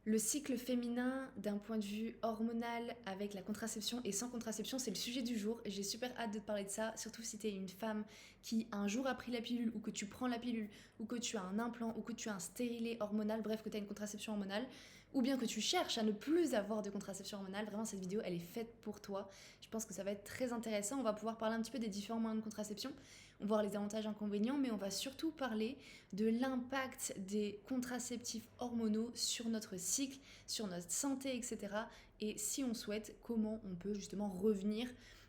Le cycle féminin d'un point de vue hormonal avec la contraception et sans contraception, c'est le sujet du jour. J'ai super hâte de te parler de ça, surtout si tu es une femme qui un jour a pris la pilule ou que tu prends la pilule ou que tu as un implant ou que tu as un stérilet hormonal, bref que tu as une contraception hormonale ou bien que tu cherches à ne plus avoir de contraception hormonale. Vraiment cette vidéo elle est faite pour toi. Je pense que ça va être très intéressant. On va pouvoir parler un petit peu des différents moyens de contraception, on va voir les avantages et inconvénients, mais on va surtout parler de l'impact des contraceptifs hormonaux sur notre cycle, sur notre santé, etc. Et si on souhaite, comment on peut justement revenir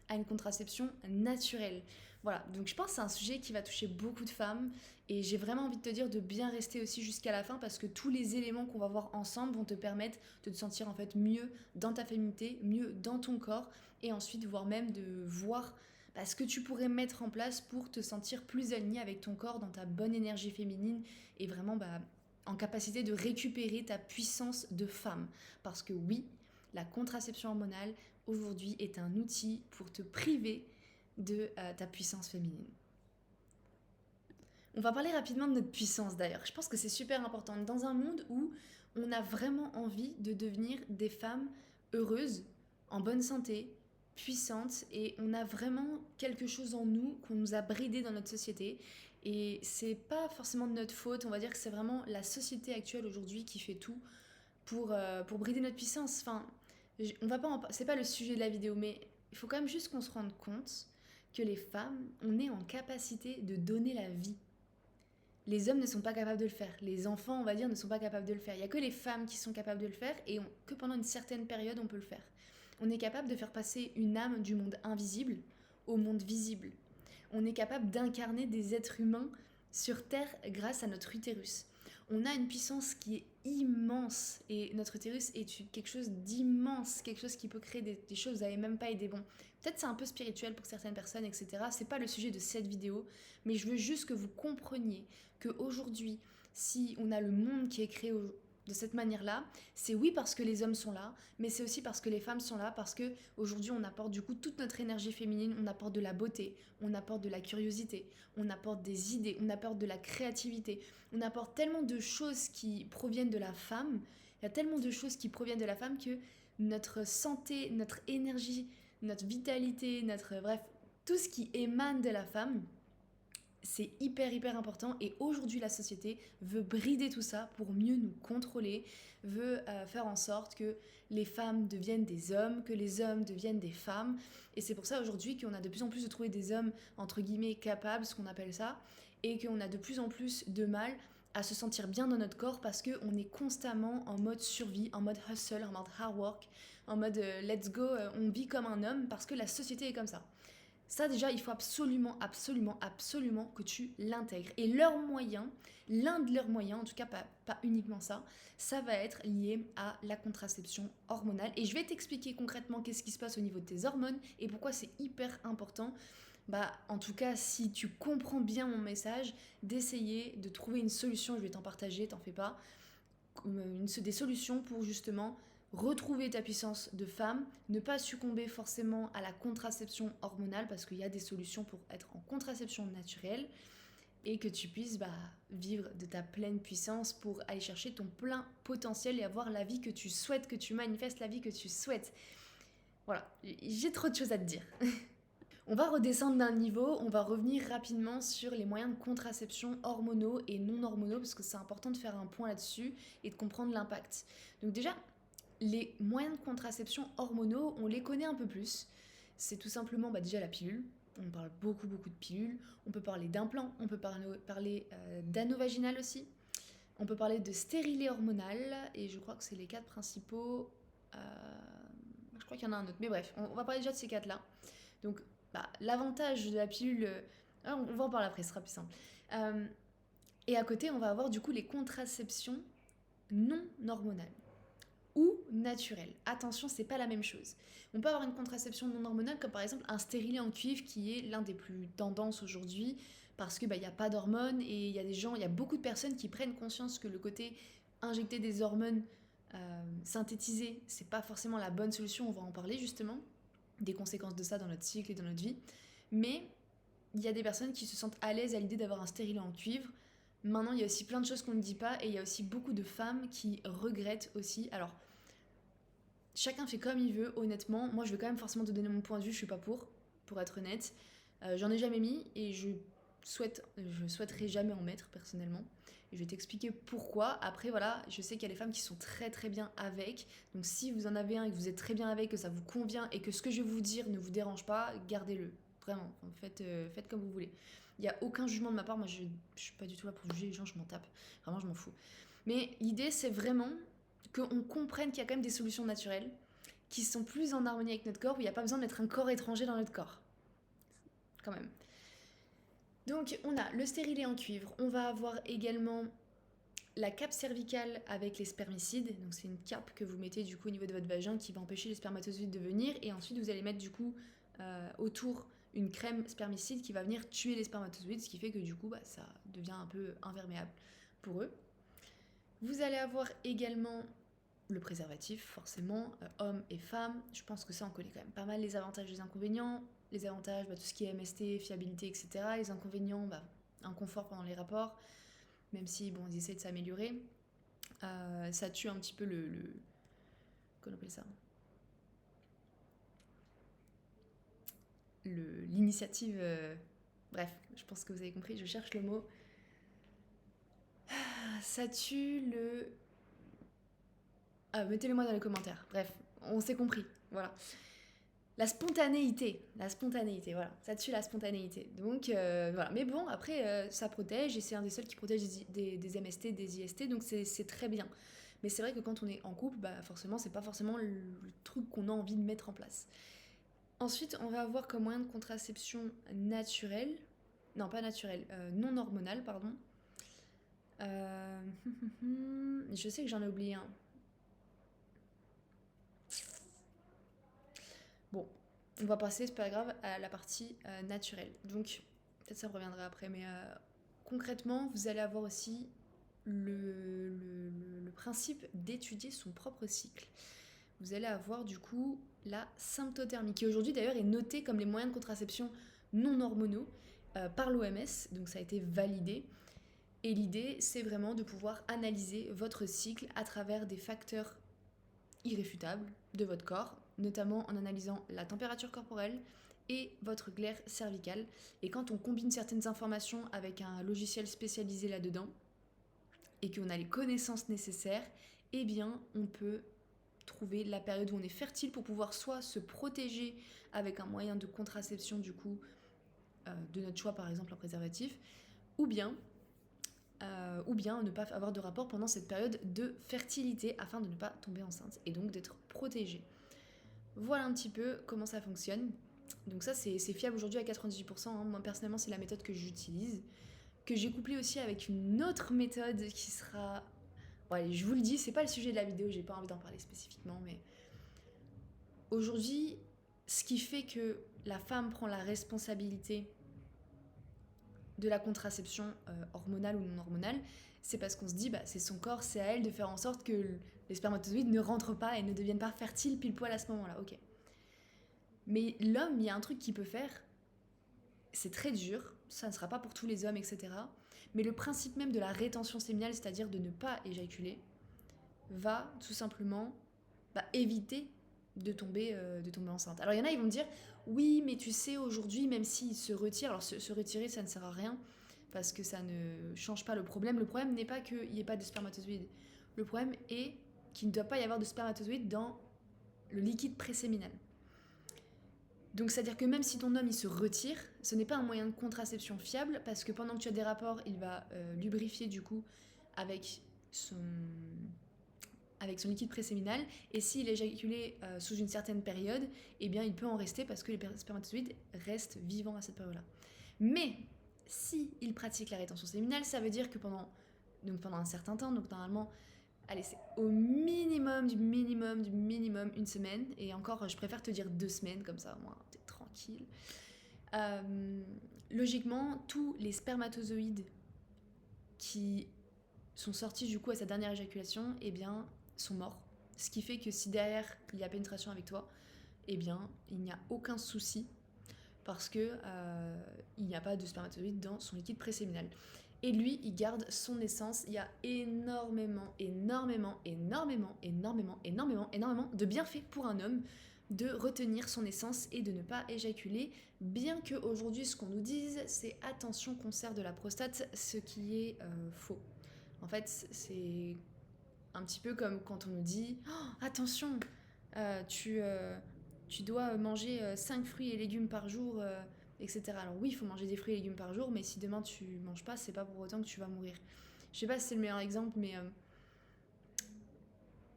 à une contraception naturelle. Voilà, donc je pense que c'est un sujet qui va toucher beaucoup de femmes et j'ai vraiment envie de te dire de bien rester aussi jusqu'à la fin parce que tous les éléments qu'on va voir ensemble vont te permettre de te sentir en fait mieux dans ta féminité, mieux dans ton corps et ensuite voire même de voir ce que tu pourrais mettre en place pour te sentir plus aligné avec ton corps, dans ta bonne énergie féminine et vraiment en capacité de récupérer ta puissance de femme. Parce que oui, la contraception hormonale aujourd'hui est un outil pour te priver de ta puissance féminine. On va parler rapidement de notre puissance d'ailleurs. Je pense que c'est super important. Dans un monde où on a vraiment envie de devenir des femmes heureuses, en bonne santé, puissantes, et on a vraiment quelque chose en nous qu'on nous a bridé dans notre société. Et c'est pas forcément de notre faute, on va dire que c'est vraiment la société actuelle aujourd'hui qui fait tout pour brider notre puissance. Enfin, on va pas c'est pas le sujet de la vidéo, mais il faut quand même juste qu'on se rende compte que les femmes, on est en capacité de donner la vie. Les hommes ne sont pas capables de le faire. Les enfants, on va dire, ne sont pas capables de le faire. Il n'y a que les femmes qui sont capables de le faire et que pendant une certaine période, on peut le faire. On est capable de faire passer une âme du monde invisible au monde visible. On est capable d'incarner des êtres humains sur Terre grâce à notre utérus. On a une puissance qui est immense et notre utérus est quelque chose d'immense, quelque chose qui peut créer des choses, vous n'avez même pas idée. Bon, peut-être c'est un peu spirituel pour certaines personnes, etc. C'est pas le sujet de cette vidéo, mais je veux juste que vous compreniez qu'aujourd'hui, si on a le monde qui est créé de cette manière-là, c'est oui parce que les hommes sont là, mais c'est aussi parce que les femmes sont là, parce que aujourd'hui on apporte du coup toute notre énergie féminine, on apporte de la beauté, on apporte de la curiosité, on apporte des idées, on apporte de la créativité, on apporte tellement de choses qui proviennent de la femme, il y a tellement de choses qui proviennent de la femme que notre santé, notre énergie, notre vitalité, bref, tout ce qui émane de la femme, c'est hyper important et aujourd'hui la société veut brider tout ça pour mieux nous contrôler, veut faire en sorte que les femmes deviennent des hommes, que les hommes deviennent des femmes et c'est pour ça aujourd'hui qu'on a de plus en plus de trouver des hommes entre guillemets capables, ce qu'on appelle ça, et qu'on a de plus en plus de mal à se sentir bien dans notre corps parce qu'on est constamment en mode survie, en mode hustle, en mode hard work, en mode let's go, on vit comme un homme parce que la société est comme ça. Ça déjà, il faut absolument que tu l'intègres. Et leur moyen, l'un de leurs moyens, en tout cas pas uniquement ça, ça va être lié à la contraception hormonale. Et je vais t'expliquer concrètement qu'est-ce qui se passe au niveau de tes hormones et pourquoi c'est hyper important. En tout cas, si tu comprends bien mon message, d'essayer de trouver une solution, je vais t'en partager, t'en fais pas, des solutions pour justement retrouver ta puissance de femme, ne pas succomber forcément à la contraception hormonale parce qu'il y a des solutions pour être en contraception naturelle et que tu puisses vivre de ta pleine puissance pour aller chercher ton plein potentiel et avoir la vie que tu souhaites, que tu manifestes la vie que tu souhaites. Voilà, j'ai trop de choses à te dire. On va redescendre d'un niveau, on va revenir rapidement sur les moyens de contraception hormonaux et non hormonaux parce que c'est important de faire un point là-dessus et de comprendre l'impact. Donc déjà, les moyens de contraception hormonaux, on les connaît un peu plus. C'est tout simplement déjà la pilule. On parle beaucoup de pilules. On peut parler d'implants, on peut parler d'anneau vaginal aussi. On peut parler de stérilet hormonal et je crois que c'est les 4 principaux. Je crois qu'il y en a un autre, mais bref, on va parler déjà de ces 4 là. Donc l'avantage de la pilule, on va en parler après, ce sera plus simple. Et à côté, on va avoir du coup les contraceptions non hormonales ou naturelles. Attention, c'est pas la même chose. On peut avoir une contraception non hormonale comme par exemple un stérilet en cuivre qui est l'un des plus tendances aujourd'hui parce que y a pas d'hormones et il y a beaucoup de personnes qui prennent conscience que le côté injecter des hormones synthétisées, c'est pas forcément la bonne solution, on va en parler justement des conséquences de ça dans notre cycle et dans notre vie. Mais il y a des personnes qui se sentent à l'aise à l'idée d'avoir un stérilet en cuivre Maintenant, il y a aussi plein de choses qu'on ne dit pas et il y a aussi beaucoup de femmes qui regrettent aussi. Alors, chacun fait comme il veut, honnêtement. Moi, je vais quand même forcément te donner mon point de vue, je suis pas pour être honnête. J'en ai jamais mis et je souhaiterais jamais en mettre personnellement. Et je vais t'expliquer pourquoi. Après, voilà, je sais qu'il y a des femmes qui sont très très bien avec. Donc, si vous en avez un et que vous êtes très bien avec, que ça vous convient et que ce que je vais vous dire ne vous dérange pas, gardez-le. Vraiment, faites comme vous voulez. Il n'y a aucun jugement de ma part. Moi, je suis pas du tout là pour juger les gens, je m'en tape. Vraiment, je m'en fous. Mais l'idée, c'est vraiment qu'on comprenne qu'il y a quand même des solutions naturelles qui sont plus en harmonie avec notre corps, où il n'y a pas besoin de mettre un corps étranger dans notre corps. Quand même. Donc, on a le stérilet en cuivre. On va avoir également la cape cervicale avec les spermicides. Donc, c'est une cape que vous mettez du coup au niveau de votre vagin qui va empêcher les spermatozoïdes de venir. Et ensuite, vous allez mettre du coup autour une crème spermicide qui va venir tuer les spermatozoïdes, ce qui fait que du coup, ça devient un peu imperméable pour eux. Vous allez avoir également le préservatif, forcément, hommes et femmes. Je pense que ça, on connaît quand même pas mal les avantages et les inconvénients. Les avantages, tout ce qui est MST, fiabilité, etc. Les inconvénients, inconfort pendant les rapports, même si, bon, ils essaient de s'améliorer. Ça tue un petit peu comment on appelle ça, l'initiative... bref, je pense que vous avez compris, je cherche le mot. Ça tue le... mettez-le moi dans les commentaires. Bref, on s'est compris, voilà. La spontanéité, voilà, ça tue la spontanéité. Donc voilà, mais bon, après ça protège et c'est un des seuls qui protège des MST, des IST, donc c'est très bien. Mais c'est vrai que quand on est en couple, forcément, c'est pas forcément le truc qu'on a envie de mettre en place. Ensuite, on va avoir comme moyen de contraception naturel, non pas naturel, non hormonal, pardon. Je sais que j'en ai oublié un. Bon, on va passer, c'est pas grave, à la partie naturelle. Donc, peut-être ça reviendra après, mais concrètement, vous allez avoir aussi le principe d'étudier son propre cycle. Vous allez avoir du coup la symptothermie, qui aujourd'hui d'ailleurs est notée comme les moyens de contraception non hormonaux par l'OMS, donc ça a été validé. Et l'idée, c'est vraiment de pouvoir analyser votre cycle à travers des facteurs irréfutables de votre corps, notamment en analysant la température corporelle et votre glaire cervicale. Et quand on combine certaines informations avec un logiciel spécialisé là-dedans et qu'on a les connaissances nécessaires, eh bien, on peut trouver la période où on est fertile pour pouvoir soit se protéger avec un moyen de contraception du coup de notre choix, par exemple un préservatif, ou bien ne pas avoir de rapport pendant cette période de fertilité afin de ne pas tomber enceinte et donc d'être protégée. Voilà un petit peu comment ça fonctionne. Donc ça c'est fiable aujourd'hui à 98%, hein. Moi personnellement c'est la méthode que j'utilise, que j'ai couplée aussi avec une autre méthode qui sera... Bon allez, je vous le dis, c'est pas le sujet de la vidéo, j'ai pas envie d'en parler spécifiquement, mais aujourd'hui, ce qui fait que la femme prend la responsabilité de la contraception hormonale ou non hormonale, c'est parce qu'on se dit c'est son corps, c'est à elle de faire en sorte que les spermatozoïdes ne rentrent pas et ne deviennent pas fertiles pile poil à ce moment-là, ok. Mais l'homme, il y a un truc qu'il peut faire, c'est très dur, ça ne sera pas pour tous les hommes, etc. Mais le principe même de la rétention séminale, c'est-à-dire de ne pas éjaculer, va tout simplement éviter de tomber enceinte. Alors il y en a, ils vont me dire, oui, mais tu sais, aujourd'hui, même s'il se retire, alors se retirer, ça ne sert à rien, parce que ça ne change pas le problème. Le problème n'est pas qu'il n'y ait pas de spermatozoïdes. Le problème est qu'il ne doit pas y avoir de spermatozoïdes dans le liquide préséminal. Donc c'est-à-dire que même si ton homme il se retire, ce n'est pas un moyen de contraception fiable, parce que pendant que tu as des rapports, il va lubrifier du coup avec son liquide préséminal, et s'il est éjaculé sous une certaine période, eh bien il peut en rester parce que les spermatozoïdes restent vivants à cette période-là. Mais si il pratique la rétention séminale, ça veut dire que pendant un certain temps, donc normalement, allez, c'est au minimum du minimum une semaine, et encore je préfère te dire 2 semaines, comme ça au moins t'es tranquille. Logiquement, tous les spermatozoïdes qui sont sortis du coup à sa dernière éjaculation, eh bien sont morts. Ce qui fait que si derrière il y a pénétration avec toi, eh bien il n'y a aucun souci parce que il n'y a pas de spermatozoïdes dans son liquide préséminal. et lui, il garde son essence. Il y a énormément, énormément, énormément, énormément, énormément, énormément de bienfaits pour un homme de retenir son essence et de ne pas éjaculer, bien que aujourd'hui ce qu'on nous dise, c'est attention cancer de la prostate, ce qui est faux. En fait, c'est un petit peu comme quand on nous dit oh, attention, euh, tu, euh, tu dois manger 5 fruits et légumes par jour, etc. Alors oui, il faut manger des fruits et légumes par jour, mais si demain tu manges pas, c'est pas pour autant que tu vas mourir. Je sais pas si c'est le meilleur exemple, mais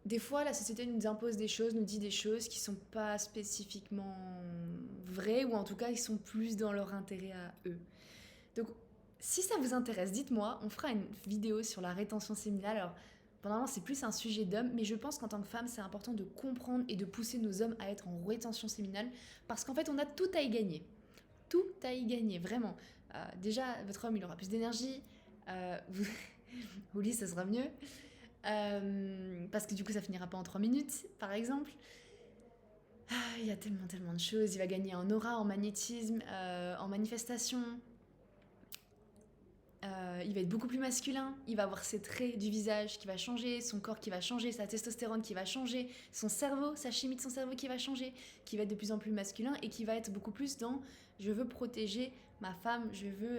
des fois la société nous impose des choses, nous dit des choses qui sont pas spécifiquement vraies, ou en tout cas qui sont plus dans leur intérêt à eux. Donc si ça vous intéresse, dites-moi, on fera une vidéo sur la rétention séminale. Alors, pendant c'est plus un sujet d'homme, mais je pense qu'en tant que femme, c'est important de comprendre et de pousser nos hommes à être en rétention séminale, parce qu'en fait, on a tout à y gagner. Tout à y gagner, vraiment. Déjà, votre homme, il aura plus d'énergie. Vous... Au lit, ça sera mieux. Parce que du coup, ça finira pas en 3 minutes, par exemple. Il y a tellement, tellement de choses. Il va gagner en aura, en magnétisme, en manifestation. Il va être beaucoup plus masculin, il va avoir ses traits du visage qui va changer, son corps qui va changer, sa testostérone qui va changer, son cerveau, sa chimie de son cerveau qui va changer, qui va être de plus en plus masculin et qui va être beaucoup plus dans je veux protéger ma femme, je veux...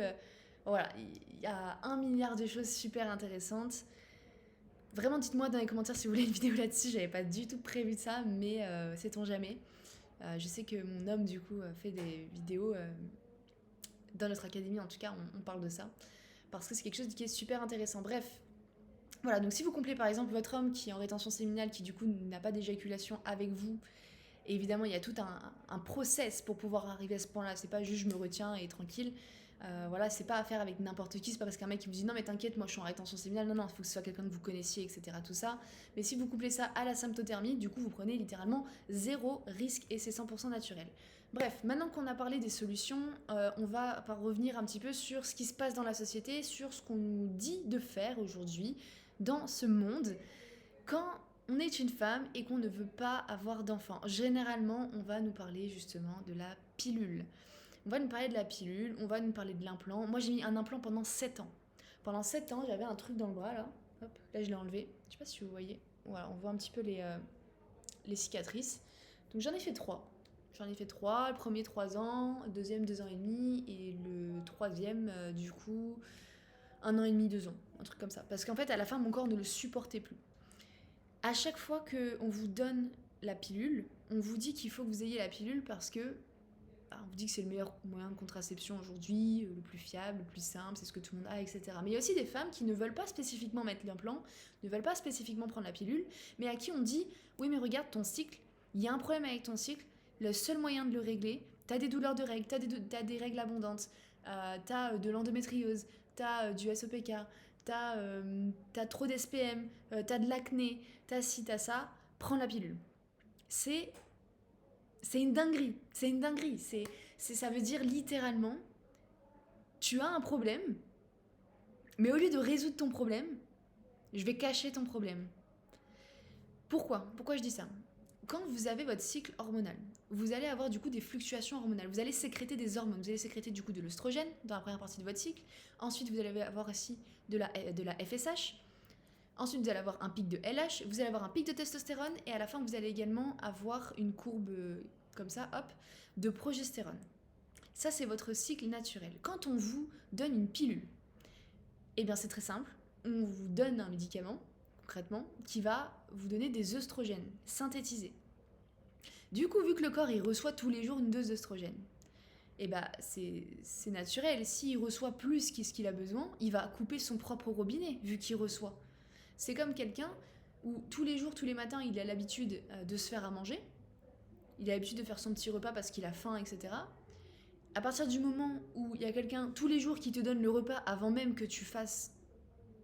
Voilà, il y a 1 milliard de choses super intéressantes. Vraiment, dites-moi dans les commentaires si vous voulez une vidéo là-dessus, j'avais pas du tout prévu de ça, mais sait-on jamais. Je sais que mon homme, du coup, fait des vidéos dans notre académie, en tout cas, on parle de ça. Parce que c'est quelque chose qui est super intéressant. Bref, voilà, donc si vous couplez par exemple votre homme qui est en rétention séminale, qui du coup n'a pas d'éjaculation avec vous, et évidemment il y a tout un process pour pouvoir arriver à ce point-là, c'est pas juste je me retiens et tranquille, voilà, c'est pas à faire avec n'importe qui, c'est pas parce qu'un mec qui vous dit non mais t'inquiète, moi je suis en rétention séminale, non, il faut que ce soit quelqu'un que vous connaissiez, etc. Tout ça. Mais si vous couplez ça à la symptothermie, du coup vous prenez littéralement 0 risque et c'est 100% naturel. Bref, maintenant qu'on a parlé des solutions, on va revenir un petit peu sur ce qui se passe dans la société, sur ce qu'on nous dit de faire aujourd'hui dans ce monde quand on est une femme et qu'on ne veut pas avoir d'enfants. Généralement, on va nous parler justement de la pilule. On va nous parler de la pilule, on va nous parler de l'implant. Moi, j'ai mis un implant pendant 7 ans. Pendant 7 ans, j'avais un truc dans le bras, là. Hop, là, je l'ai enlevé. Je sais pas si vous voyez. Voilà, on voit un petit peu les cicatrices. Donc, j'en ai fait 3. J'en ai fait 3. Le premier, 3 ans. Le deuxième, 2 ans et demi. Et le troisième, du coup, 1 an et demi, 2 ans. Un truc comme ça. Parce qu'en fait, à la fin, mon corps ne le supportait plus. À chaque fois qu'on vous donne la pilule, on vous dit qu'il faut que vous ayez la pilule parce que on vous dit que c'est le meilleur moyen de contraception aujourd'hui, le plus fiable, le plus simple, c'est ce que tout le monde a, etc. Mais il y a aussi des femmes qui ne veulent pas spécifiquement mettre l'implant, ne veulent pas spécifiquement prendre la pilule, mais à qui on dit oui mais regarde ton cycle, il y a un problème avec ton cycle, le seul moyen de le régler, t'as des douleurs de règles, t'as des règles abondantes, t'as de l'endométriose, t'as du SOPK, t'as trop d'SPM, t'as de l'acné, t'as ci, t'as ça, prends la pilule. C'est une dinguerie, c'est une dinguerie. Ça veut dire littéralement, tu as un problème, mais au lieu de résoudre ton problème, je vais cacher ton problème. Pourquoi je dis ça? Quand vous avez votre cycle hormonal, vous allez avoir du coup des fluctuations hormonales. Vous allez sécréter des hormones. Vous allez sécréter du coup de l'œstrogène dans la première partie de votre cycle. Ensuite, vous allez avoir aussi de la FSH. Ensuite, vous allez avoir un pic de LH, vous allez avoir un pic de testostérone et à la fin, vous allez également avoir une courbe comme ça, hop, de progestérone. Ça, c'est votre cycle naturel. Quand on vous donne une pilule, eh bien, c'est très simple. On vous donne un médicament, concrètement, qui va vous donner des œstrogènes synthétisés. Du coup, vu que le corps, il reçoit tous les jours une dose d'œstrogène, eh ben, c'est naturel. S'il reçoit plus ce qu'il a besoin, il va couper son propre robinet, vu qu'il reçoit. C'est comme quelqu'un où tous les jours, tous les matins, il a l'habitude de se faire à manger. Il a l'habitude de faire son petit repas parce qu'il a faim, etc. À partir du moment où il y a quelqu'un tous les jours qui te donne le repas avant même que tu fasses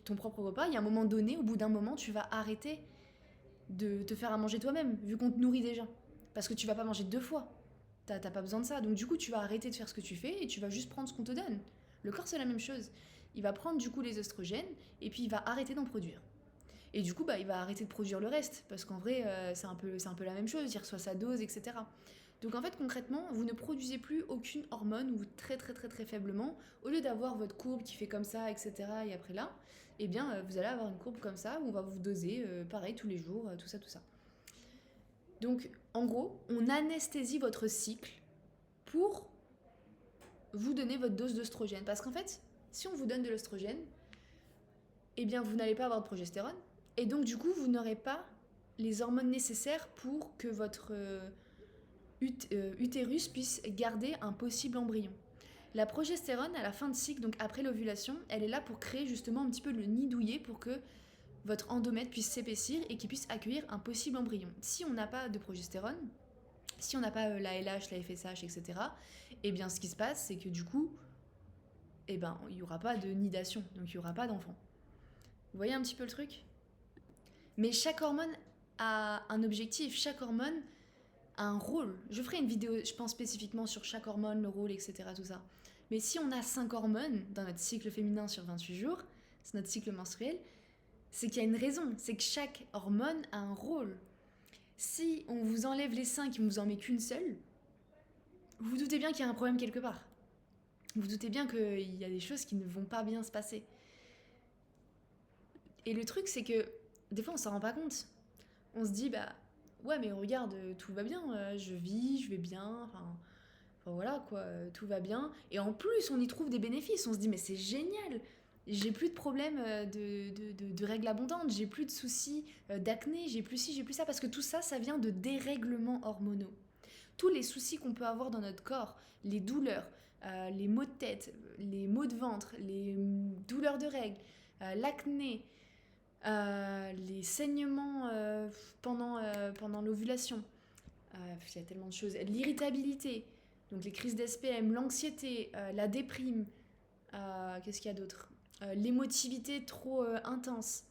ton propre repas, il y a un moment donné, au bout d'un moment, tu vas arrêter de te faire à manger toi-même, vu qu'on te nourrit déjà. Parce que tu vas pas manger 2 fois. T'as pas besoin de ça. Donc du coup, tu vas arrêter de faire ce que tu fais et tu vas juste prendre ce qu'on te donne. Le corps, c'est la même chose. Il va prendre du coup les œstrogènes et puis il va arrêter d'en produire. Et du coup, il va arrêter de produire le reste, parce qu'en vrai, c'est un peu la même chose, il reçoit sa dose, etc. Donc en fait, concrètement, vous ne produisez plus aucune hormone ou très très très très faiblement. Au lieu d'avoir votre courbe qui fait comme ça, etc. et après là, eh bien, vous allez avoir une courbe comme ça où on va vous doser, pareil, tous les jours, tout ça, tout ça. Donc, en gros, on anesthésie votre cycle pour vous donner votre dose d'œstrogène. Parce qu'en fait, si on vous donne de l'œstrogène, eh bien, vous n'allez pas avoir de progestérone. Et donc, du coup, vous n'aurez pas les hormones nécessaires pour que votre utérus puisse garder un possible embryon. La progestérone, à la fin de cycle, donc après l'ovulation, elle est là pour créer justement un petit peu le nid douillet pour que votre endomètre puisse s'épaissir et qu'il puisse accueillir un possible embryon. Si on n'a pas de progestérone, si on n'a pas la LH, la FSH, etc., eh bien ce qui se passe, c'est que du coup, eh ben, il n'y aura pas de nidation, donc il n'y aura pas d'enfant. Vous voyez un petit peu le truc ? Mais chaque hormone a un objectif, chaque hormone a un rôle. Je ferai une vidéo, je pense spécifiquement sur chaque hormone, le rôle, etc., tout ça. Mais si on a 5 hormones dans notre cycle féminin sur 28 jours, c'est notre cycle menstruel, c'est qu'il y a une raison, c'est que chaque hormone a un rôle. Si on vous enlève les 5 et on vous en met qu'une seule, vous vous doutez bien qu'il y a un problème quelque part. Vous vous doutez bien qu'il y a des choses qui ne vont pas bien se passer. Et le truc, c'est que des fois, on s'en rend pas compte. On se dit, bah ouais, mais regarde, tout va bien, je vis, je vais bien, enfin voilà quoi, tout va bien. Et en plus, on y trouve des bénéfices. On se dit, mais c'est génial, j'ai plus de problèmes de règles abondantes, j'ai plus de soucis d'acné, j'ai plus ci, j'ai plus ça, parce que tout ça, ça vient de dérèglements hormonaux. Tous les soucis qu'on peut avoir dans notre corps, les douleurs, les maux de tête, les maux de ventre, les douleurs de règles, l'acné, les saignements pendant l'ovulation, il y a tellement de choses, l'irritabilité, donc les crises d'SPM, l'anxiété, la déprime, qu'est-ce qu'il y a d'autre, l'émotivité trop intense,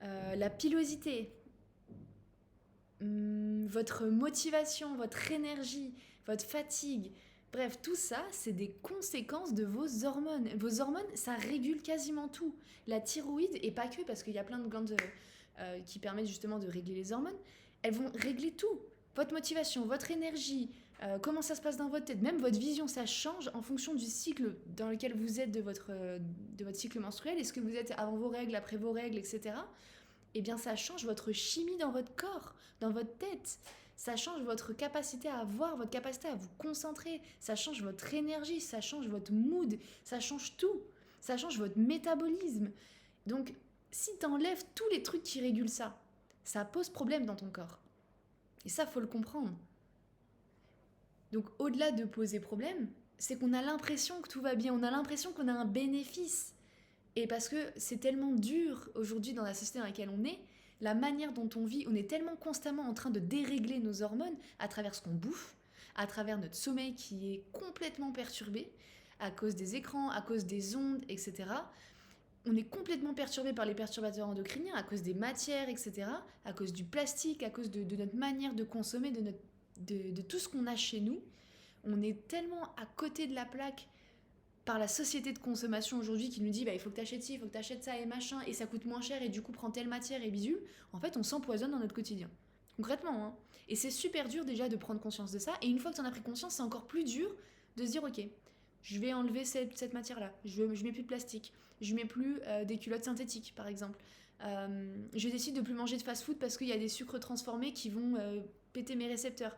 la pilosité, votre motivation, votre énergie, votre fatigue. Bref, tout ça, c'est des conséquences de vos hormones. Vos hormones, ça régule quasiment tout. La thyroïde, et pas que, parce qu'il y a plein de glandes qui permettent justement de régler les hormones, elles vont régler tout. Votre motivation, votre énergie, comment ça se passe dans votre tête, même votre vision, ça change en fonction du cycle dans lequel vous êtes de votre cycle menstruel. Est-ce que vous êtes avant vos règles, après vos règles, etc. Eh bien, ça change votre chimie dans votre corps, dans votre tête. Ça change votre capacité à voir, votre capacité à vous concentrer. Ça change votre énergie, ça change votre mood, ça change tout. Ça change votre métabolisme. Donc, si t'enlèves tous les trucs qui régulent ça, ça pose problème dans ton corps. Et ça, faut le comprendre. Donc, au-delà de poser problème, c'est qu'on a l'impression que tout va bien. On a l'impression qu'on a un bénéfice. Et parce que c'est tellement dur aujourd'hui dans la société dans laquelle on est, la manière dont on vit, on est tellement constamment en train de dérégler nos hormones à travers ce qu'on bouffe, à travers notre sommeil qui est complètement perturbé, à cause des écrans, à cause des ondes, etc. On est complètement perturbé par les perturbateurs endocriniens, à cause des matières, etc., à cause du plastique, à cause de notre manière de consommer, de tout ce qu'on a chez nous. On est tellement à côté de la plaque par la société de consommation aujourd'hui qui nous dit bah, il faut que t'achètes ci, il faut que t'achètes ça et machin, et ça coûte moins cher et du coup prends telle matière et bidule, en fait on s'empoisonne dans notre quotidien. Concrètement, hein. Et c'est super dur déjà de prendre conscience de ça, et une fois que t'en as pris conscience, c'est encore plus dur de se dire ok, je vais enlever cette matière-là, je mets plus de plastique, je mets plus des culottes synthétiques par exemple, je décide de plus manger de fast-food parce qu'il y a des sucres transformés qui vont péter mes récepteurs.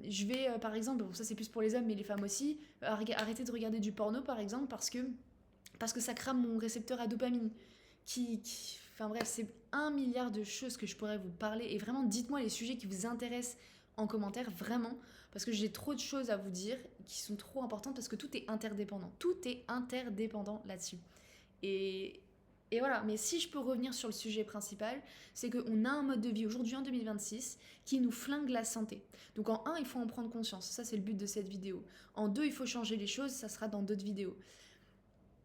Je vais, par exemple, bon, ça c'est plus pour les hommes, mais les femmes aussi, arrêter de regarder du porno, par exemple, parce que ça crame mon récepteur à dopamine. Enfin bref, c'est 1 milliard de choses que je pourrais vous parler. Et vraiment, dites-moi les sujets qui vous intéressent en commentaire, vraiment, parce que j'ai trop de choses à vous dire qui sont trop importantes, parce que tout est interdépendant. Tout est interdépendant là-dessus. Et voilà, mais si je peux revenir sur le sujet principal, c'est qu'on a un mode de vie aujourd'hui en 2026 qui nous flingue la santé. Donc en 1, il faut en prendre conscience, ça c'est le but de cette vidéo. En 2, il faut changer les choses, ça sera dans d'autres vidéos.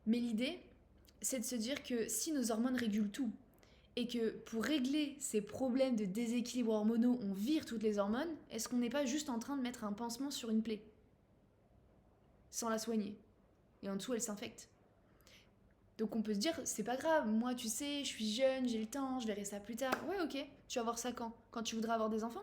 Mais l'idée, c'est de se dire que si nos hormones régulent tout, et que pour régler ces problèmes de déséquilibre hormonaux, on vire toutes les hormones, est-ce qu'on n'est pas juste en train de mettre un pansement sur une plaie sans la soigner? Et en dessous, elle s'infecte. Donc on peut se dire, c'est pas grave, moi tu sais, je suis jeune, j'ai le temps, je verrai ça plus tard. Ouais ok, tu vas voir ça quand tu voudras avoir des enfants?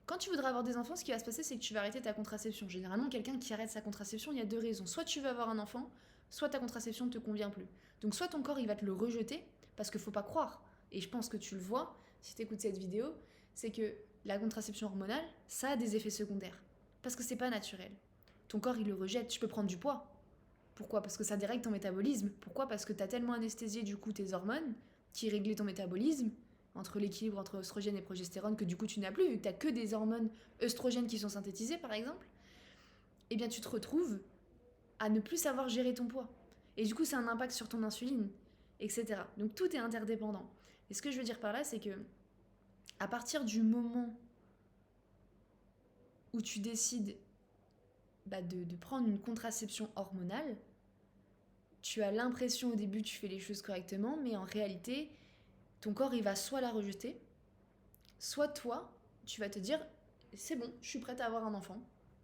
Quand tu voudras avoir des enfants, ce qui va se passer, c'est que tu vas arrêter ta contraception. Généralement, quelqu'un qui arrête sa contraception, il y a 2 raisons. Soit tu veux avoir un enfant, soit ta contraception ne te convient plus. Donc soit ton corps, il va te le rejeter, parce qu'il faut pas croire, et je pense que tu le vois, si tu écoutes cette vidéo, c'est que la contraception hormonale, ça a des effets secondaires. Parce que c'est pas naturel. Ton corps, il le rejette. Tu peux prendre du poids. Pourquoi ? Parce que ça dérègle ton métabolisme. Pourquoi ? Parce que tu as tellement anesthésié du coup tes hormones qui réglaient ton métabolisme, entre l'équilibre entre oestrogène et progestérone, que du coup tu n'as plus, vu que tu n'as que des hormones œstrogènes qui sont synthétisées par exemple, eh bien tu te retrouves à ne plus savoir gérer ton poids. Et du coup ça a un impact sur ton insuline, etc. Donc tout est interdépendant. Et ce que je veux dire par là, c'est que à partir du moment où tu décides de prendre une contraception hormonale, tu as l'impression au début que tu fais les choses correctement, mais en réalité, ton corps il va soit la rejeter, soit toi, tu vas te dire c'est bon, je suis prête à avoir un enfant.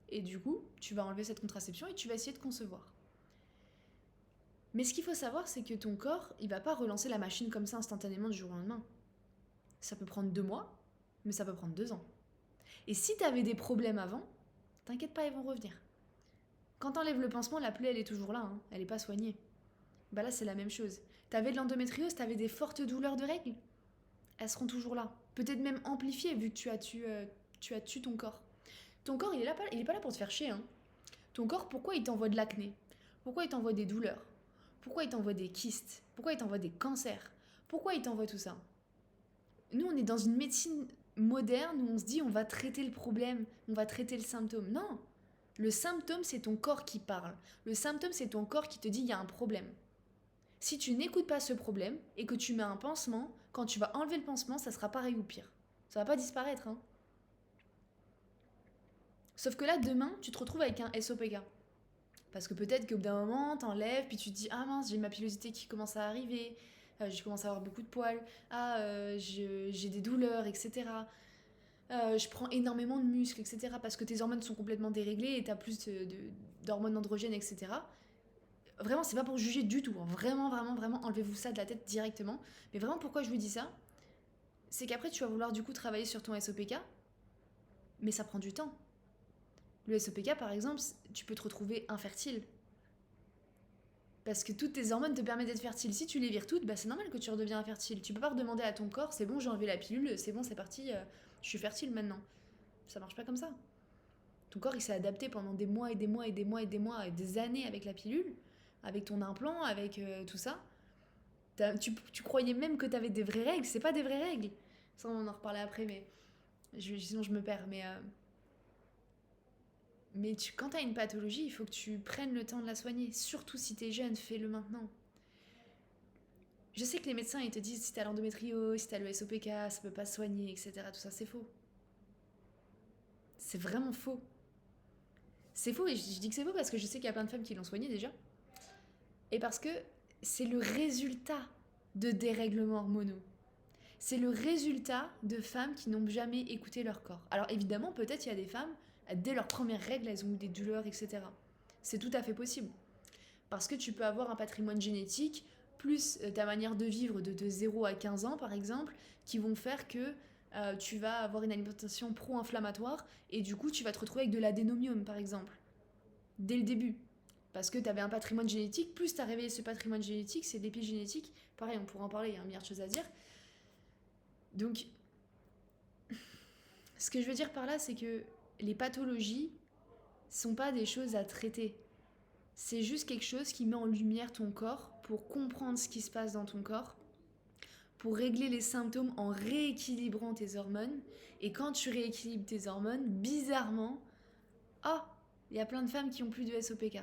Et du coup, tu vas enlever cette contraception et tu vas essayer de concevoir. Mais ce qu'il faut savoir, c'est que ton corps, il va pas relancer la machine comme ça instantanément du jour au lendemain. Ça peut prendre 2 mois, mais ça peut prendre 2 ans. Et si tu avais des problèmes avant, t'inquiète pas, ils vont revenir. Quand t'enlèves le pansement, la plaie, elle est toujours là, hein, elle est pas soignée. Bah là, c'est la même chose. T'avais de l'endométriose, t'avais des fortes douleurs de règles, elles seront toujours là. Peut-être même amplifiées, vu que tu as tué ton corps. Ton corps, il est pas là pour te faire chier. Hein. Ton corps, pourquoi il t'envoie de l'acné ? Pourquoi il t'envoie des douleurs ? Pourquoi il t'envoie des kystes ? Pourquoi il t'envoie des cancers ? Pourquoi il t'envoie tout ça ? Nous, on est dans une médecine moderne où on se dit on va traiter le problème, on va traiter le symptôme. Non, le symptôme, c'est ton corps qui parle. Le symptôme, c'est ton corps qui te dit il y a un problème. Si tu n'écoutes pas ce problème et que tu mets un pansement, quand tu vas enlever le pansement, ça sera pareil ou pire. Ça va pas disparaître. Hein. Sauf que là, demain, tu te retrouves avec un SOPK. Parce que peut-être qu'au bout d'un moment, t'enlèves, puis tu te dis ah mince, j'ai ma pilosité qui commence à arriver, je commence à avoir beaucoup de poils, j'ai des douleurs, etc. Je prends énormément de muscles, etc. Parce que tes hormones sont complètement déréglées et t'as plus d'hormones androgènes, etc. Vraiment, c'est pas pour juger du tout. Hein. Vraiment, vraiment, vraiment, enlevez-vous ça de la tête directement. Mais vraiment, pourquoi je vous dis ça ? C'est qu'après, tu vas vouloir du coup travailler sur ton SOPK, mais ça prend du temps. Le SOPK, par exemple, tu peux te retrouver infertile. Parce que toutes tes hormones te permettent d'être fertile. Si tu les vires toutes, c'est normal que tu redeviens infertile. Tu peux pas redemander à ton corps, c'est bon, j'ai enlevé la pilule, c'est bon, c'est parti, je suis fertile maintenant. Ça marche pas comme ça. Ton corps, il s'est adapté pendant des mois et des mois et des mois et des mois et des années avec la pilule, avec ton implant, avec tout ça. Tu croyais même que t'avais des vraies règles, c'est pas des vraies règles. Ça, on en reparler après, mais sinon je me perds. Mais quand t'as une pathologie, il faut que tu prennes le temps de la soigner. Surtout si t'es jeune, fais-le maintenant. Je sais que les médecins, ils te disent si t'as l'endométriose, si t'as le SOPK, ça peut pas se soigner, etc. Tout ça, c'est faux. C'est vraiment faux. C'est faux, et je dis que c'est faux parce que je sais qu'il y a plein de femmes qui l'ont soigné déjà. Et parce que c'est le résultat de dérèglements hormonaux. C'est le résultat de femmes qui n'ont jamais écouté leur corps. Alors évidemment, peut-être il y a des femmes, dès leurs premières règles, elles ont eu des douleurs, etc. C'est tout à fait possible. Parce que tu peux avoir un patrimoine génétique, plus ta manière de vivre de 0 à 15 ans, par exemple, qui vont faire que tu vas avoir une alimentation pro-inflammatoire et du coup, tu vas te retrouver avec de l'adénomium, par exemple, dès le début. Parce que tu avais un patrimoine génétique, plus tu as réveillé ce patrimoine génétique, c'est de l'épigénétique. Pareil, on pourra en parler, il y a un milliard de choses à dire. Donc, ce que je veux dire par là, c'est que les pathologies sont pas des choses à traiter. C'est juste quelque chose qui met en lumière ton corps pour comprendre ce qui se passe dans ton corps, pour régler les symptômes en rééquilibrant tes hormones. Et quand tu rééquilibres tes hormones, bizarrement, il y a plein de femmes qui ont plus de SOPK.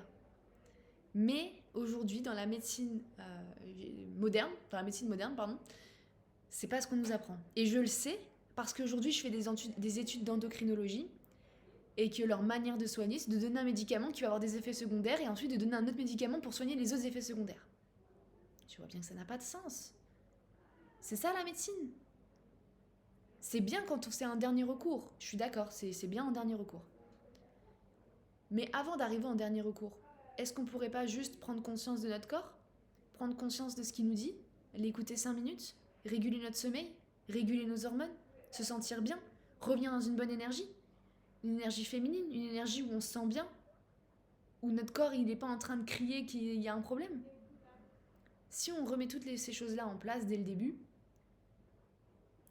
Mais aujourd'hui, dans la médecine moderne, c'est pas ce qu'on nous apprend. Et je le sais parce qu'aujourd'hui, je fais des études d'endocrinologie et que leur manière de soigner, c'est de donner un médicament qui va avoir des effets secondaires et ensuite de donner un autre médicament pour soigner les autres effets secondaires. Tu vois bien que ça n'a pas de sens. C'est ça la médecine. C'est bien quand c'est un dernier recours. Je suis d'accord, c'est bien un dernier recours. Mais avant d'arriver en dernier recours, est-ce qu'on pourrait pas juste prendre conscience de notre corps ? Prendre conscience de ce qu'il nous dit ? L'écouter 5 minutes ? Réguler notre sommeil ? Réguler nos hormones ? Se sentir bien ? revenir dans une bonne énergie, une énergie féminine, une énergie où on se sent bien, où notre corps il n'est pas en train de crier qu'il y a un problème. Si on remet ces choses-là en place dès le début,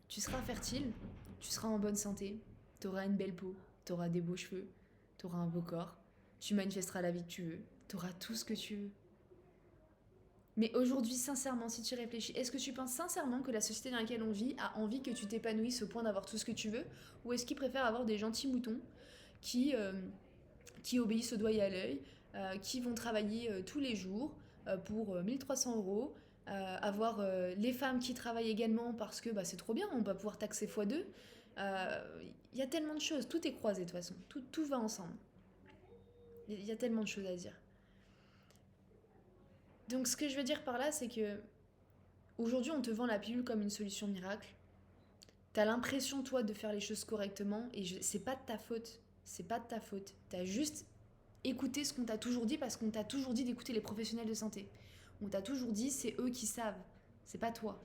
tu seras fertile, tu seras en bonne santé, tu auras une belle peau, tu auras des beaux cheveux, tu auras un beau corps, tu manifesteras la vie que tu veux, tu auras tout ce que tu veux. Mais aujourd'hui, sincèrement, si tu réfléchis, est-ce que tu penses sincèrement que la société dans laquelle on vit a envie que tu t'épanouisses au point d'avoir tout ce que tu veux? Ou est-ce qu'ils préfèrent avoir des gentils moutons qui obéissent au doigt et à l'œil, qui vont travailler tous les jours pour 1300 €, avoir les femmes qui travaillent également parce que c'est trop bien, on va pouvoir taxer x2. Il y a tellement de choses, tout est croisé de toute façon, tout va ensemble. Il y a tellement de choses à dire. Donc ce que je veux dire par là, c'est que aujourd'hui on te vend la pilule comme une solution miracle. T'as l'impression toi de faire les choses correctement et c'est pas de ta faute. C'est pas de ta faute. T'as juste écouté ce qu'on t'a toujours dit parce qu'on t'a toujours dit d'écouter les professionnels de santé. On t'a toujours dit c'est eux qui savent. C'est pas toi.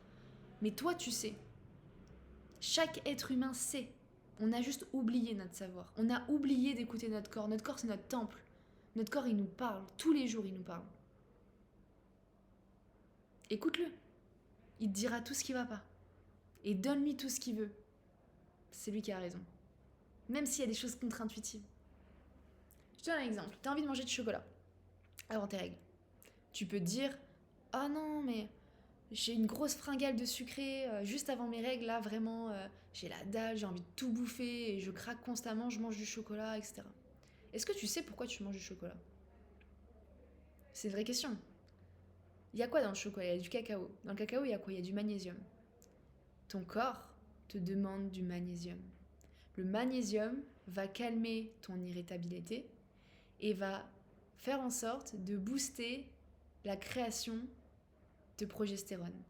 Mais toi tu sais. Chaque être humain sait. On a juste oublié notre savoir. On a oublié d'écouter notre corps. Notre corps c'est notre temple. Notre corps il nous parle. Tous les jours il nous parle. Écoute-le. Il te dira tout ce qui va pas. Et donne-lui tout ce qu'il veut. C'est lui qui a raison. Même s'il y a des choses contre-intuitives. Je te donne un exemple. Tu as envie de manger du chocolat avant tes règles. Tu peux te dire « Ah non, mais j'ai une grosse fringale de sucré juste avant mes règles, là, vraiment, j'ai la dalle, j'ai envie de tout bouffer, et je craque constamment, je mange du chocolat, etc. » Est-ce que tu sais pourquoi tu manges du chocolat? C'est une vraie question. Il y a quoi dans le chocolat? Il y a du cacao. Dans le cacao, il y a quoi? Il y a du magnésium. Ton corps te demande du magnésium. Le magnésium va calmer ton irritabilité et va faire en sorte de booster la création de progestérone.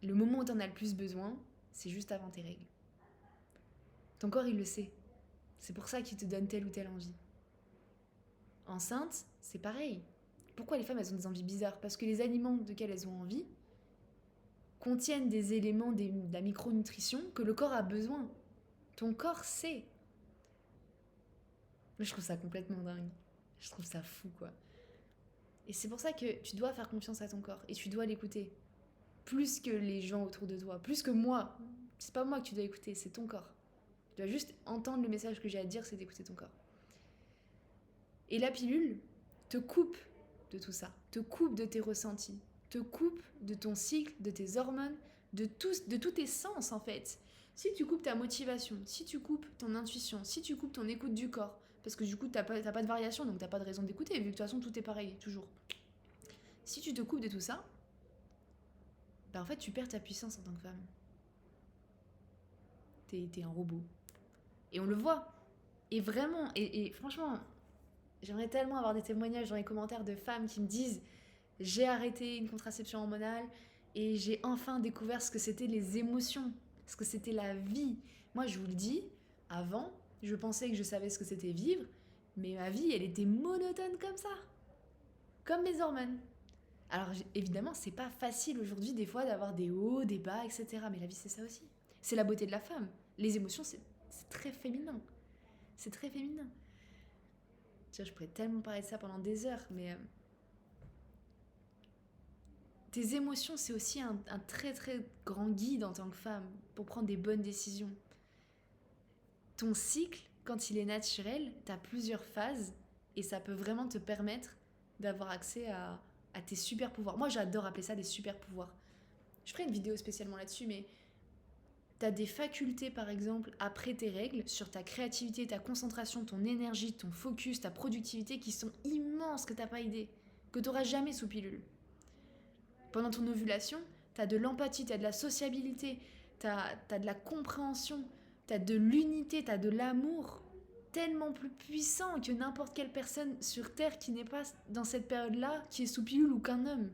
Le moment où tu en as le plus besoin, c'est juste avant tes règles. Ton corps, il le sait. C'est pour ça qu'il te donne telle ou telle envie. Enceinte, c'est pareil. Pourquoi les femmes, elles ont des envies bizarres? Parce que les aliments desquels elles ont envie contiennent des éléments de la micronutrition que le corps a besoin. Ton corps sait. Moi, je trouve ça complètement dingue. Je trouve ça fou, quoi. Et c'est pour ça que tu dois faire confiance à ton corps et tu dois l'écouter. Plus que les gens autour de toi, plus que moi. C'est pas moi que tu dois écouter, c'est ton corps. Tu dois juste entendre le message que j'ai à te dire, c'est d'écouter ton corps. Et la pilule te coupe de tout ça, te coupe de tes ressentis, te coupe de ton cycle, de tes hormones, de tous tes sens en fait. Si tu coupes ta motivation, si tu coupes ton intuition, si tu coupes ton écoute du corps, parce que du coup t'as pas de variation, donc t'as pas de raison d'écouter, vu que de toute façon tout est pareil, toujours. Si tu te coupes de tout ça, en fait tu perds ta puissance en tant que femme. T'es un robot. Et on le voit. Et vraiment, et franchement, j'aimerais tellement avoir des témoignages dans les commentaires de femmes qui me disent « J'ai arrêté une contraception hormonale et j'ai enfin découvert ce que c'était les émotions, ce que c'était la vie. » Moi, je vous le dis, avant, je pensais que je savais ce que c'était vivre, mais ma vie, elle était monotone comme ça. Comme mes hormones. Alors, évidemment, c'est pas facile aujourd'hui, des fois, d'avoir des hauts, des bas, etc. Mais la vie, c'est ça aussi. C'est la beauté de la femme. Les émotions, c'est très féminin. C'est très féminin. Tiens, je pourrais tellement parler de ça pendant des heures, mais tes émotions, c'est aussi un très très grand guide en tant que femme pour prendre des bonnes décisions. Ton cycle, quand il est naturel, t'as plusieurs phases et ça peut vraiment te permettre d'avoir accès à tes super pouvoirs. Moi, j'adore appeler ça des super pouvoirs. Je ferai une vidéo spécialement là-dessus, mais t'as des facultés, par exemple, après tes règles, sur ta créativité, ta concentration, ton énergie, ton focus, ta productivité, qui sont immenses, que t'as pas idée, que t'auras jamais sous pilule. Pendant ton ovulation, t'as de l'empathie, t'as de la sociabilité, t'as de la compréhension, t'as de l'unité, t'as de l'amour, tellement plus puissant que n'importe quelle personne sur Terre qui n'est pas dans cette période-là, qui est sous pilule ou qu'un homme.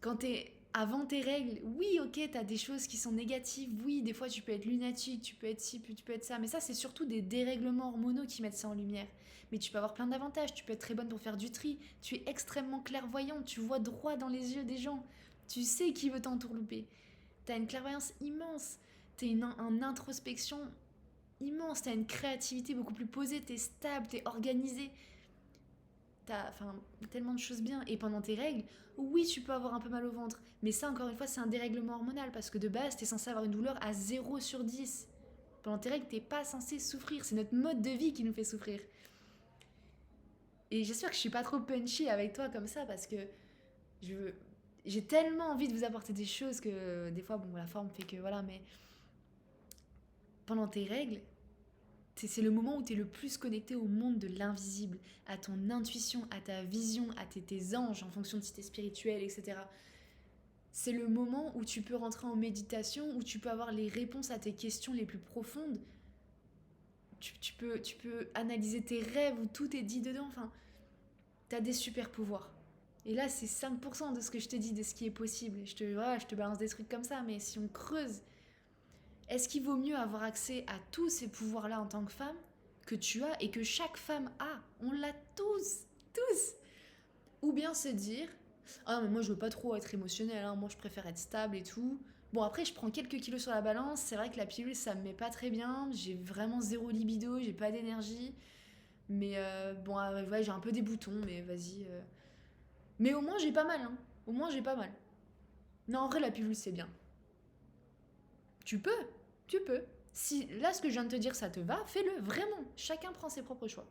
Quand t'es avant tes règles, oui, ok, t'as des choses qui sont négatives, oui, des fois tu peux être lunatique, tu peux être ci, tu peux être ça, mais ça c'est surtout des dérèglements hormonaux qui mettent ça en lumière. Mais tu peux avoir plein d'avantages, tu peux être très bonne pour faire du tri, tu es extrêmement clairvoyante, tu vois droit dans les yeux des gens, tu sais qui veut t'entourlouper, t'as une clairvoyance immense, en introspection immense, t'as une créativité beaucoup plus posée, t'es stable, t'es organisé, t'as tellement de choses bien. Et pendant tes règles, oui, tu peux avoir un peu mal au ventre, mais ça, encore une fois, c'est un dérèglement hormonal, parce que de base, t'es censé avoir une douleur à 0/10. Pendant tes règles, t'es pas censé souffrir, c'est notre mode de vie qui nous fait souffrir. Et j'espère que je suis pas trop punchy avec toi comme ça, parce que je veux... j'ai tellement envie de vous apporter des choses que des fois, bon, la forme fait que voilà, mais pendant tes règles, c'est le moment où tu es le plus connecté au monde de l'invisible, à ton intuition, à ta vision, à tes anges, en fonction de si t'es spirituel, etc. C'est le moment où tu peux rentrer en méditation, où tu peux avoir les réponses à tes questions les plus profondes. Tu peux analyser tes rêves, où tout est dit dedans. Enfin, t'as des super pouvoirs. Et là, c'est 5% de ce que je te dis, de ce qui est possible. Je te balance des trucs comme ça, mais si on creuse, est-ce qu'il vaut mieux avoir accès à tous ces pouvoirs-là en tant que femme que tu as et que chaque femme a? On l'a tous, tous. Ou bien se dire, ah non, mais moi je veux pas trop être émotionnelle, hein, moi je préfère être stable et tout. Bon, après, je prends quelques kilos sur la balance, c'est vrai que la pilule ça me met pas très bien, j'ai vraiment zéro libido, j'ai pas d'énergie. Mais bon, ouais, j'ai un peu des boutons, mais vas-y. Mais au moins j'ai pas mal, hein. Au moins j'ai pas mal. Non, en vrai, la pilule c'est bien. Tu peux, tu peux. Si là, ce que je viens de te dire, ça te va, fais-le, vraiment. Chacun prend ses propres choix.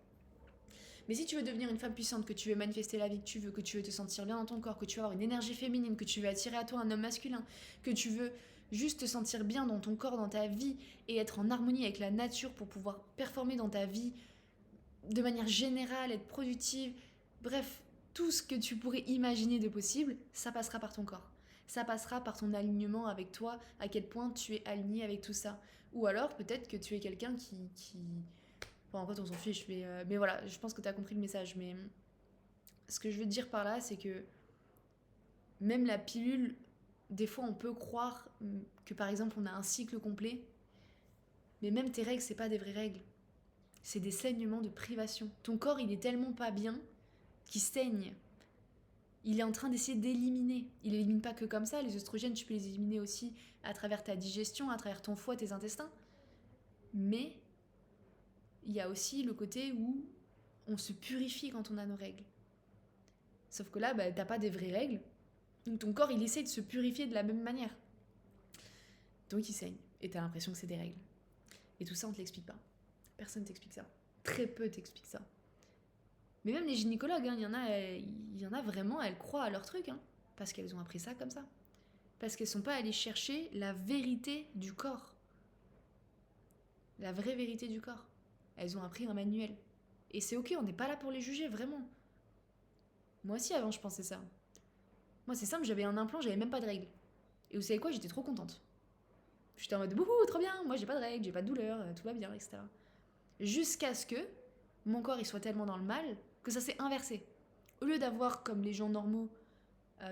Mais si tu veux devenir une femme puissante, que tu veux manifester la vie que tu veux te sentir bien dans ton corps, que tu veux avoir une énergie féminine, que tu veux attirer à toi un homme masculin, que tu veux juste te sentir bien dans ton corps, dans ta vie, et être en harmonie avec la nature pour pouvoir performer dans ta vie de manière générale, être productive, bref, tout ce que tu pourrais imaginer de possible, ça passera par ton corps. Ça passera par ton alignement avec toi, à quel point tu es aligné avec tout ça. Ou alors peut-être que tu es quelqu'un qui... Enfin, en fait, on s'en fiche, mais voilà, je pense que tu as compris le message. Mais ce que je veux te dire par là, c'est que même la pilule, des fois, on peut croire que par exemple, on a un cycle complet, mais même tes règles, c'est pas des vraies règles. C'est des saignements de privation. Ton corps, il est tellement pas bien qu'il saigne. Il est en train d'essayer d'éliminer. Il élimine pas que comme ça, les oestrogènes, tu peux les éliminer aussi à travers ta digestion, à travers ton foie, tes intestins. Mais il y a aussi le côté où on se purifie quand on a nos règles. Sauf que là, t'as pas des vraies règles. Donc ton corps, il essaie de se purifier de la même manière. Donc il saigne. Et t'as l'impression que c'est des règles. Et tout ça, on te l'explique pas. Personne t'explique ça. Très peu t'expliquent ça. Mais même les gynécologues, hein, il y en a vraiment, elles croient à leur truc, hein, parce qu'elles ont appris ça comme ça. Parce qu'elles sont pas allées chercher la vérité du corps. La vraie vérité du corps. Elles ont appris un manuel. Et c'est ok, on n'est pas là pour les juger, vraiment. Moi aussi, avant, je pensais ça. Moi, c'est simple, j'avais un implant, j'avais même pas de règles. Et vous savez quoi, j'étais trop contente. J'étais en mode, wouhou, trop bien, moi j'ai pas de règles, j'ai pas de douleur, tout va bien, etc. Jusqu'à ce que mon corps il soit tellement dans le mal que ça s'est inversé. Au lieu d'avoir, comme les gens normaux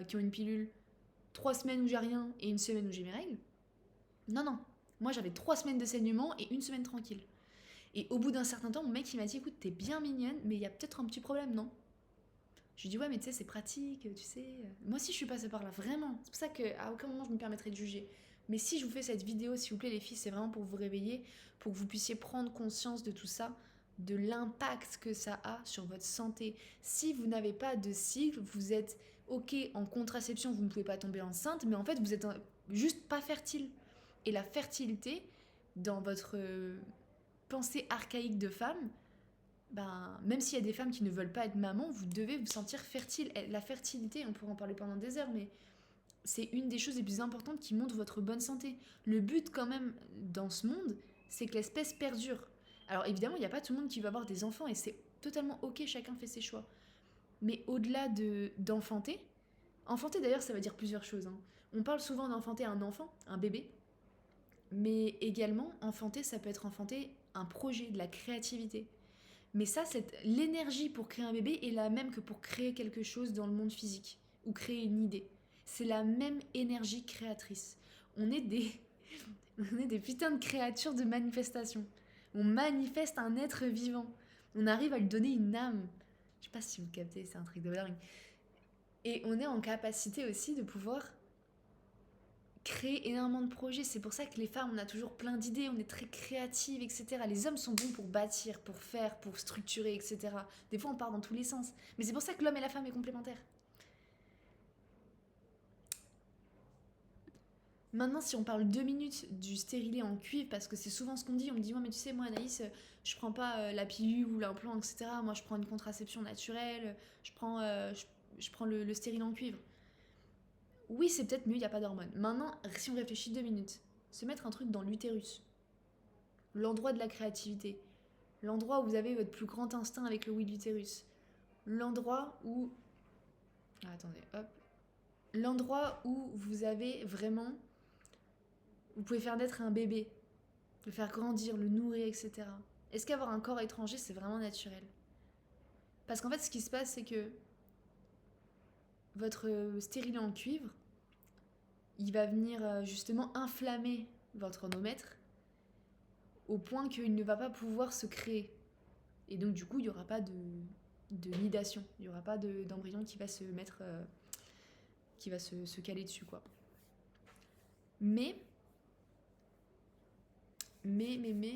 qui ont une pilule, 3 semaines où j'ai rien et une semaine où j'ai mes règles, non, non. Moi j'avais 3 semaines de saignement et une semaine tranquille. Et au bout d'un certain temps, mon mec il m'a dit, écoute, t'es bien mignonne, mais il y a peut-être un petit problème, non? Je lui ai dit, ouais, mais tu sais, c'est pratique, tu sais. Moi aussi je suis passée par là, vraiment. C'est pour ça qu'à aucun moment je me permettrai de juger. Mais si je vous fais cette vidéo, s'il vous plaît les filles, c'est vraiment pour vous réveiller, pour que vous puissiez prendre conscience de tout ça, de l'impact que ça a sur votre santé. Si vous n'avez pas de cycle, vous êtes ok en contraception, vous ne pouvez pas tomber enceinte, mais en fait vous êtes juste pas fertile. Et la fertilité, dans votre pensée archaïque de femme, ben, même s'il y a des femmes qui ne veulent pas être maman, vous devez vous sentir fertile. La fertilité, on pourrait en parler pendant des heures, mais c'est une des choses les plus importantes qui montrent votre bonne santé. Le but quand même dans ce monde, c'est que l'espèce perdure. Alors évidemment, il n'y a pas tout le monde qui veut avoir des enfants et c'est totalement ok, chacun fait ses choix. Mais au-delà d'enfanter, enfanter d'ailleurs ça veut dire plusieurs choses, hein. On parle souvent d'enfanter un enfant, un bébé, mais également enfanter ça peut être enfanter un projet, de la créativité. Mais ça, l'énergie pour créer un bébé est la même que pour créer quelque chose dans le monde physique ou créer une idée. C'est la même énergie créatrice. On est des, on est des putains de créatures de manifestation. On manifeste un être vivant. On arrive à lui donner une âme. Je sais pas si vous captez, c'est un truc de dingue. Et on est en capacité aussi de pouvoir créer énormément de projets. C'est pour ça que les femmes, on a toujours plein d'idées, on est très créatives, etc. Les hommes sont bons pour bâtir, pour faire, pour structurer, etc. Des fois, on part dans tous les sens. Mais c'est pour ça que l'homme et la femme est complémentaire. Maintenant, si on parle 2 minutes du stérilet en cuivre, parce que c'est souvent ce qu'on dit, on me dit, ouais, mais tu sais, moi, Anaïs, je prends pas la pilule ou l'implant, etc. Moi, je prends une contraception naturelle, je prends le stérilet en cuivre. Oui, c'est peut-être mieux, il n'y a pas d'hormones. Maintenant, si on réfléchit 2 minutes, se mettre un truc dans l'utérus, l'endroit de la créativité, l'endroit où vous avez votre plus grand instinct avec le oui de l'utérus, l'endroit où... Ah, attendez, hop. L'endroit où vous avez vraiment... Vous pouvez faire naître un bébé, le faire grandir, le nourrir, etc. Est-ce qu'avoir un corps étranger, c'est vraiment naturel? Parce qu'en fait, ce qui se passe, c'est que votre stérilet en cuivre, il va venir justement inflammer votre onomètre au point qu'il ne va pas pouvoir se créer. Et donc, du coup, il n'y aura pas de nidation. Il n'y aura pas d'embryon qui va se mettre... qui va se caler dessus, quoi. Mais,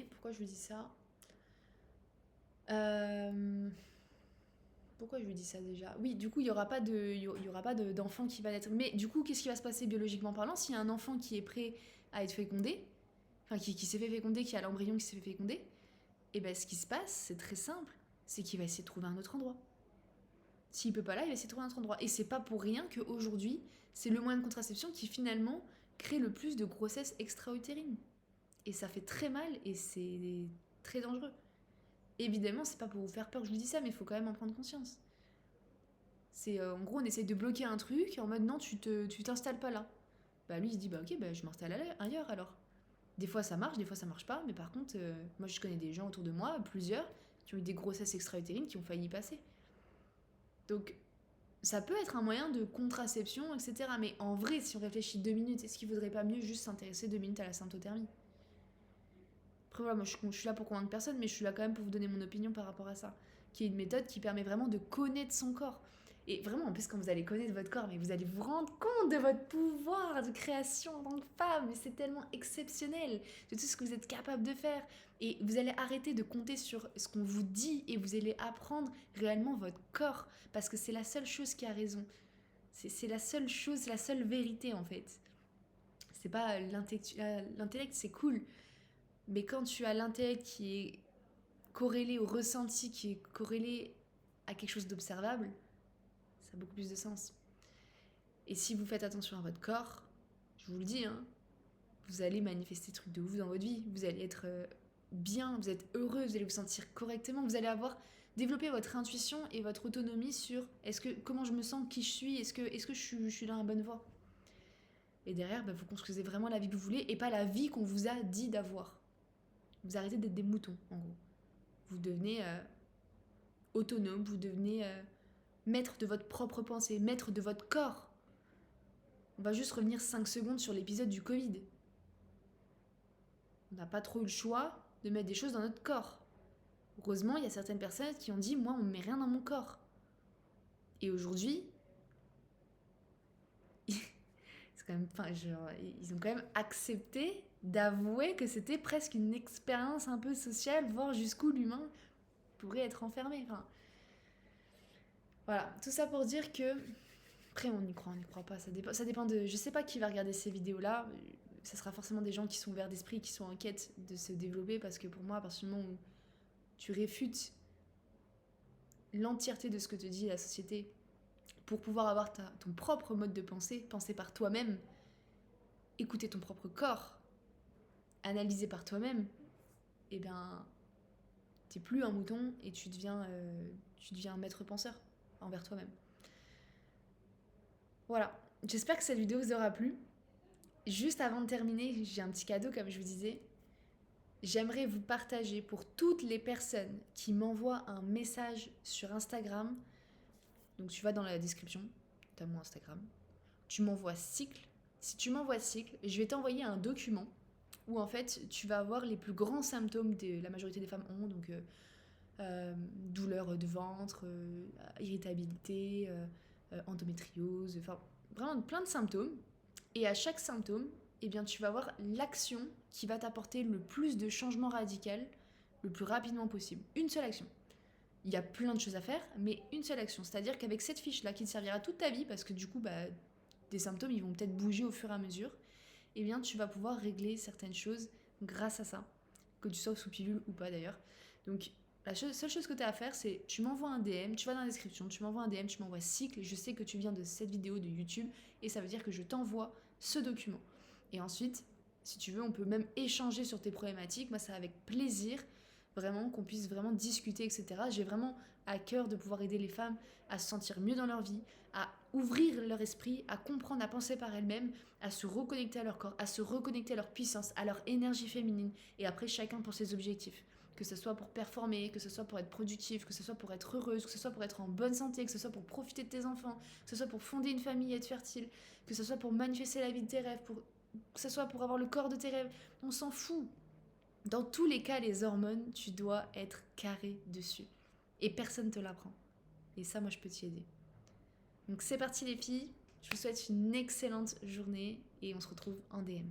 pourquoi je vous dis ça? Pourquoi je lui dis ça déjà? Oui, du coup, il y aura pas d'enfant qui va naître. Mais du coup, qu'est-ce qui va se passer biologiquement parlant s'il y a un enfant qui est prêt à être fécondé, enfin qui s'est fait féconder, qui a l'embryon qui s'est fait féconder? Et ben, ce qui se passe, c'est très simple, c'est qu'il va essayer de trouver un autre endroit. S'il peut pas là, il va essayer de trouver un autre endroit. Et c'est pas pour rien qu'aujourd'hui, c'est le moyen de contraception qui finalement crée le plus de grossesses extra-utérines. Et ça fait très mal et c'est très dangereux. Évidemment, c'est pas pour vous faire peur que je vous dis ça, mais il faut quand même en prendre conscience. C'est en gros, on essaye de bloquer un truc en mode non, tu t'installes pas là. Bah lui, il se dit bah ok, bah je m'installe ailleurs alors. Des fois ça marche, des fois ça marche pas, mais par contre, moi je connais des gens autour de moi, plusieurs, qui ont eu des grossesses extra-utérines qui ont failli y passer. Donc ça peut être un moyen de contraception, etc. Mais en vrai, si on réfléchit 2 minutes, est-ce qu'il vaudrait pas mieux juste s'intéresser 2 minutes à la symptothermie? Après voilà, moi je suis là pour convaincre personne, mais je suis là quand même pour vous donner mon opinion par rapport à ça. Qui est une méthode qui permet vraiment de connaître son corps. Et vraiment, en plus, quand vous allez connaître votre corps, mais vous allez vous rendre compte de votre pouvoir de création en tant que femme. Mais c'est tellement exceptionnel de tout ce que vous êtes capable de faire. Et vous allez arrêter de compter sur ce qu'on vous dit et vous allez apprendre réellement votre corps. Parce que c'est la seule chose qui a raison. C'est la seule chose, c'est la seule vérité en fait. C'est pas l'intellect, c'est cool. Mais quand tu as l'intellect qui est corrélé au ressenti, qui est corrélé à quelque chose d'observable, ça a beaucoup plus de sens. Et si vous faites attention à votre corps, je vous le dis, hein, vous allez manifester des trucs de ouf dans votre vie. Vous allez être bien, vous êtes heureux, vous allez vous sentir correctement, vous allez développer votre intuition et votre autonomie sur comment je me sens, qui je suis, est-ce que je suis dans la bonne voie. Et derrière, vous construisez vraiment la vie que vous voulez et pas la vie qu'on vous a dit d'avoir. Vous arrêtez d'être des moutons, en gros. Vous devenez autonome, vous devenez maître de votre propre pensée, maître de votre corps. On va juste revenir 5 secondes sur l'épisode du Covid. On n'a pas trop eu le choix de mettre des choses dans notre corps. Heureusement, il y a certaines personnes qui ont dit « moi, on ne met rien dans mon corps ». Et aujourd'hui, c'est quand même, ils ont quand même accepté d'avouer que c'était presque une expérience un peu sociale, voir jusqu'où l'humain pourrait être enfermé. Enfin, voilà, tout ça pour dire que... Après, on y croit pas, ça dépend de... Je sais pas qui va regarder ces vidéos-là, ça sera forcément des gens qui sont ouverts d'esprit, qui sont en quête de se développer, parce que pour moi, à partir du moment où tu réfutes l'entièreté de ce que te dit la société pour pouvoir avoir ton propre mode de pensée, penser par toi-même, écouter ton propre corps, analyser par toi-même, et ben, t'es plus un mouton et tu deviens un maître penseur envers toi-même. Voilà, j'espère que cette vidéo vous aura plu. Juste avant de terminer, j'ai un petit cadeau comme je vous disais. J'aimerais vous partager pour toutes les personnes qui m'envoient un message sur Instagram. Donc tu vas dans la description, tu as mon Instagram. Tu m'envoies cycle. Si tu m'envoies cycle, je vais t'envoyer un document où en fait tu vas avoir les plus grands symptômes que la majorité des femmes ont. Donc douleur de ventre, irritabilité, endométriose, enfin vraiment plein de symptômes. Et à chaque symptôme, eh bien tu vas avoir l'action qui va t'apporter le plus de changement radical le plus rapidement possible. Une seule action. Il y a plein de choses à faire, mais une seule action. C'est-à-dire qu'avec cette fiche-là, qui te servira toute ta vie, parce que du coup, des symptômes, ils vont peut-être bouger au fur et à mesure, eh bien, tu vas pouvoir régler certaines choses grâce à ça, que tu sois sous pilule ou pas d'ailleurs. Donc, la seule chose que tu as à faire, c'est tu m'envoies un DM, tu vas dans la description, tu m'envoies un DM, tu m'envoies cycle, je sais que tu viens de cette vidéo de YouTube, et ça veut dire que je t'envoie ce document. Et ensuite, si tu veux, on peut même échanger sur tes problématiques. Moi, c'est avec plaisir, vraiment, qu'on puisse vraiment discuter, etc. J'ai vraiment à cœur de pouvoir aider les femmes à se sentir mieux dans leur vie, à ouvrir leur esprit, à comprendre, à penser par elles-mêmes, à se reconnecter à leur corps, à se reconnecter à leur puissance, à leur énergie féminine, et après chacun pour ses objectifs. Que ce soit pour performer, que ce soit pour être productif, que ce soit pour être heureuse, que ce soit pour être en bonne santé, que ce soit pour profiter de tes enfants, que ce soit pour fonder une famille et être fertile, que ce soit pour manifester la vie de tes rêves, que ce soit pour avoir le corps de tes rêves. On s'en fout. Dans tous les cas, les hormones, tu dois être carré dessus. Et personne ne te l'apprend. Et ça, moi, je peux t'y aider. Donc c'est parti les filles, je vous souhaite une excellente journée et on se retrouve en DM.